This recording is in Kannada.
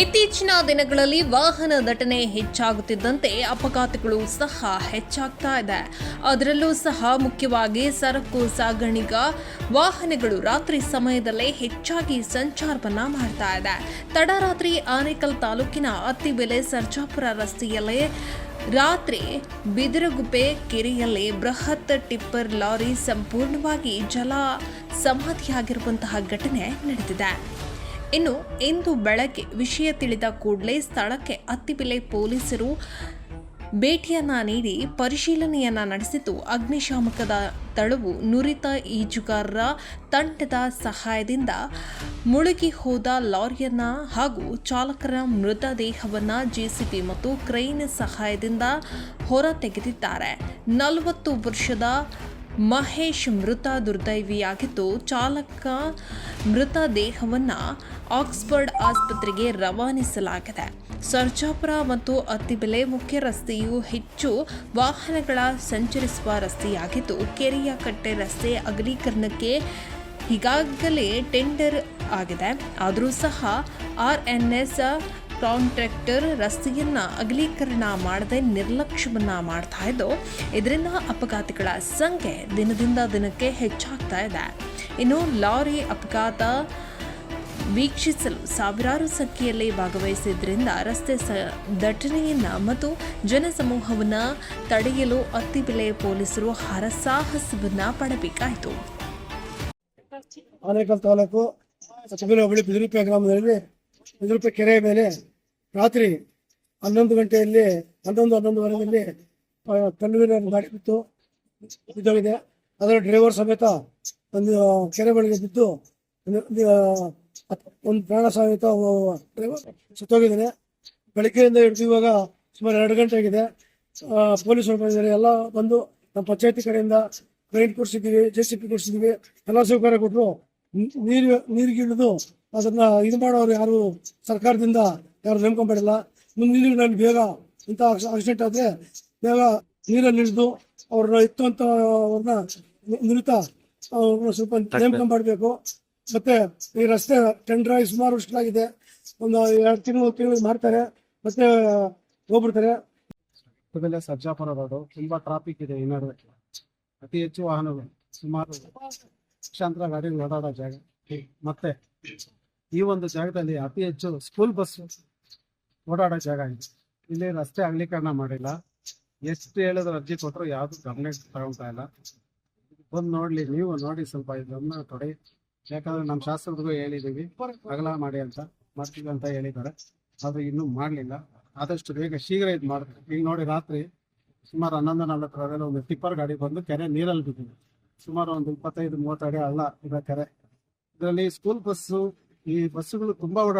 ಇತ್ತೀಚಿನ ದಿನಗಳಲ್ಲಿ ವಾಹನ ದಟ್ಟಣೆ ಹೆಚ್ಚಾಗುತ್ತಿದ್ದಂತೆ ಅಪಘಾತಗಳು ಸಹ ಹೆಚ್ಚಾಗ್ತಾ ಇದೆ. ಅದರಲ್ಲೂ ಸಹ ಮುಖ್ಯವಾಗಿ ಸರಕು ಸಾಗಾಣಿಕಾ ವಾಹನಗಳು ರಾತ್ರಿ ಸಮಯದಲ್ಲೇ ಹೆಚ್ಚಾಗಿ ಸಂಚಾರವನ್ನ ಮಾಡ್ತಾ ಇದೆ. ತಡರಾತ್ರಿ ಆನೇಕಲ್ ತಾಲೂಕಿನ ಅತ್ತಿಬೆಲೆ ಸರ್ಜಾಪುರ ರಸ್ತೆಯಲ್ಲೇ ರಾತ್ರಿ ಬಿದಿರಗುಪ್ಪೆ ಕೆರೆಯಲ್ಲಿ ಬೃಹತ್ ಟಿಪ್ಪರ್ ಲಾರಿ ಸಂಪೂರ್ಣವಾಗಿ ಜಲ ಸಮಾಧಿಯಾಗಿರುವಂತಹ ಘಟನೆ ನಡೆದಿದೆ. ಇನ್ನು ಇಂದು ಬೆಳಗ್ಗೆ ವಿಷಯ ತಿಳಿದ ಕೂಡಲೇ ಸ್ಥಳಕ್ಕೆ ಅತ್ತಿಬೆಲೆ ಪೊಲೀಸರು ಭೇಟಿಯನ್ನ ನೀಡಿ ಪರಿಶೀಲನೆಯನ್ನ ನಡೆಸಿದ್ದು, ಅಗ್ನಿಶಾಮಕದ ದಳವು ನುರಿತ ಈಜುಗಾರರ ತಂಡದ ಸಹಾಯದಿಂದ ಮುಳುಗಿ ಹೋದ ಲಾರಿಯನ್ನ ಹಾಗೂ ಚಾಲಕರ ಮೃತದೇಹವನ್ನ ಜೆಸಿಬಿ ಮತ್ತು ಕ್ರೇನ್ ಸಹಾಯದಿಂದ ಹೊರ ತೆಗೆದಿದ್ದಾರೆ. 40 ವರ್ಷದ ಮಹೇಶ್ ಮೃತ ದುರ್ದೈವಿಯಾಗಿದ್ದು, ಚಾಲಕ ಮೃತದೇಹವನ್ನು ಆಕ್ಸ್ಫರ್ಡ್ ಆಸ್ಪತ್ರೆಗೆ ರವಾನಿಸಲಾಗಿದೆ. ಸರ್ಜಾಪುರ ಮತ್ತು ಅತ್ತಿಬೆಲೆ ಮುಖ್ಯ ರಸ್ತೆಯು ಹೆಚ್ಚು ವಾಹನಗಳ ಸಂಚರಿಸುವ ರಸ್ತೆಯಾಗಿದ್ದು, ಕೆರೆಯ ಕಟ್ಟೆ ರಸ್ತೆ ಅಗಲೀಕರಣಕ್ಕೆ ಈಗಾಗಲೇ ಟೆಂಡರ್ ಆಗಿದೆ. ಆದರೂ ಸಹ ಆರ್ಎನ್ಎಸ್ ಕಾಂಟ್ರಾಕ್ಟರ್ ರಸ್ತೆಯನ್ನ ಅಗಲೀಕರಣ ಮಾಡದೆ ನಿರ್ಲಕ್ಷ್ಯವನ್ನ ಮಾಡ್ತಾ ಇದ್ದು, ಇದರಿಂದ ಅಪಘಾತಗಳ ಸಂಖ್ಯೆ ದಿನದಿಂದ ದಿನಕ್ಕೆ ಹೆಚ್ಚಾಗ್ತಾ ಇದೆ. ಇನ್ನು ಲಾರಿ ಅಪಘಾತ ವೀಕ್ಷಿಸಲು ಸಾವಿರಾರು ಸಂಖ್ಯೆಯಲ್ಲಿ ಭಾಗವಹಿಸಿದ್ರಿಂದ ರಸ್ತೆ ದಟ್ಟಣೆಯನ್ನ ಮತ್ತು ಜನಸಮೂಹವನ್ನ ತಡೆಯಲು ಅತ್ತಿಬೆಲೆ ಪೊಲೀಸರು ಹರಸಾಹಸವನ್ನ ಪಡಬೇಕಾಯಿತು. ಆನೇಕಲ್ ತಾಲೂಕು ಅತ್ತಿಬೆಲೆ ಹೋಬಳಿ ಬಿದಿರುಪೆ ಗ್ರಾಮದಲ್ಲಿ ಬಿದಿರುಪೆ ಕೆರೆ ಮೇಲೆ ರಾತ್ರಿ 11 ಗಂಟೆಯಲ್ಲಿ 11:11:15 ಕಲ್ಲುವಿನ ಗಾಡಿ ಬಿದ್ದೋಗಿದೆ. ಅದರ ಡ್ರೈವರ್ ಸಮೇತ ಒಂದು ಕೆರೆ ಬಳಿಗೆ ಬಿದ್ದು ಒಂದು ಪ್ರಾಣ ಸಮೇತ ಡ್ರೈವರ್ ಸುತ್ತೋಗಿದ್ದಾನೆ. ಬೆಳಗ್ಗೆಯಿಂದ ಹಿಡಿದು ಇವಾಗ ಸುಮಾರು 2 ಗಂಟೆ ಆಗಿದೆ. ಪೊಲೀಸರು ಬಂದಿದ್ದಾರೆ. ಎಲ್ಲ ಬಂದು ನಮ್ಮ ಪಂಚಾಯತಿ ಕಡೆಯಿಂದ ಕ್ರೇನ್ ಕೊಡಿಸಿದ್ದೀವಿ, ಜೆಸಿಬಿ ಕೊಡಿಸಿದ್ದೀವಿ, ಎಲ್ಲ ಸೌಕರ್ಯ ಕೊಟ್ಟರು. ನೀರಿಗೆ ಇಳಿದು ಅದನ್ನ ಇದು ಮಾಡೋರು ಯಾರು ಸರ್ಕಾರದಿಂದ ಯಾರು ನೇಮ್ಕೊಂಡ್ಬಿಡಲ್ಲ. ಮುಂದಿನ ನಾನು ಬೇಗ ಇಂಥ ಆಕ್ಸಿಡೆಂಟ್ ಆದರೆ ಬೇಗ ನೀರಲ್ಲಿ ಇಳಿದು ಅವ್ರನ್ನ ಇತ್ತು ಅಂತ ಅವ್ರನ್ನ ನುರಿತ ಅವ್ರನ್ನ ಸ್ವಲ್ಪ ನೇಮ್ಕೊಂಡ್ಬಿಡ್ಬೇಕು. ಮತ್ತೆ ಈ ರಸ್ತೆ ಟೆಂಡರ್ ಆಗಿ ಸುಮಾರು ವರ್ಷಗಳಾಗಿದೆ. ಒಂದು 2 ತಿಂಗಳು ಮಾಡ್ತಾರೆ, ಮತ್ತೆ ಹೋಗ್ಬಿಡ್ತಾರೆ. ಸರ್ಜಾಪುರ ರೋಡು ತುಂಬಾ ಟ್ರಾಫಿಕ್ ಇದೆ. ಈ ನಡುವೆ ಅತಿ ಹೆಚ್ಚು ವಾಹನಗಳು, ಸುಮಾರು ಲಕ್ಷಾಂತರ ಗಾಡಿಗಳು ಓಡಾಡೋ ಜಾಗ. ಮತ್ತೆ ಈ ಒಂದು ಜಾಗದಲ್ಲಿ ಅತಿ ಹೆಚ್ಚು ಸ್ಕೂಲ್ ಬಸ್ ಓಡಾಡೋ ಜಾಗ ಇದೆ. ಇಲ್ಲಿ ರಸ್ತೆ ಅಗಲೀಕರಣ ಮಾಡಿಲ್ಲ. ಎಷ್ಟು ಹೇಳಿದ್ರು ಅರ್ಜಿ ಕೊಟ್ಟರು ಯಾವುದು ಗಮನ ತಗೊಳ್ತಾ ಇಲ್ಲ. ಬಂದು ನೋಡ್ಲಿ, ನೀವು ನೋಡಿ ಸ್ವಲ್ಪ ಗಮನ ತೊಡೆ. ಯಾಕಂದ್ರೆ ನಮ್ಮ ಶಾಸ್ತ್ರದ್ರಿಗೂ ಹೇಳಿದ್ದೀವಿ ಅಗಲ ಮಾಡಿ ಅಂತ, ಮಾಡ್ತೀವಿ ಅಂತ ಹೇಳಿದ್ದಾರೆ. ಅದು ಇನ್ನೂ ಮಾಡಲಿಲ್ಲ. ಆದಷ್ಟು ಬೇಗ ಶೀಘ್ರ ಇದು ಮಾಡ್ತಾರೆ. ಈಗ ನೋಡಿ, ರಾತ್ರಿ ಸುಮಾರು 11:40 ಒಂದು ಟಿಪ್ಪರ್ ಗಾಡಿ ಬಂದು ಕೆರೆ ನೀರಲ್ಲಿ ಬಿದ್ದಿದೆ. ಸುಮಾರು ಒಂದು 25-30 ಅಡಿ ಹಳ್ಳ ಇದೆ ಕೆರೆ. ಇದರಲ್ಲಿ ಸ್ಕೂಲ್ ಬಸ್ಸು, ಈ ಬಸ್ಸುಗಳು ತುಂಬಾ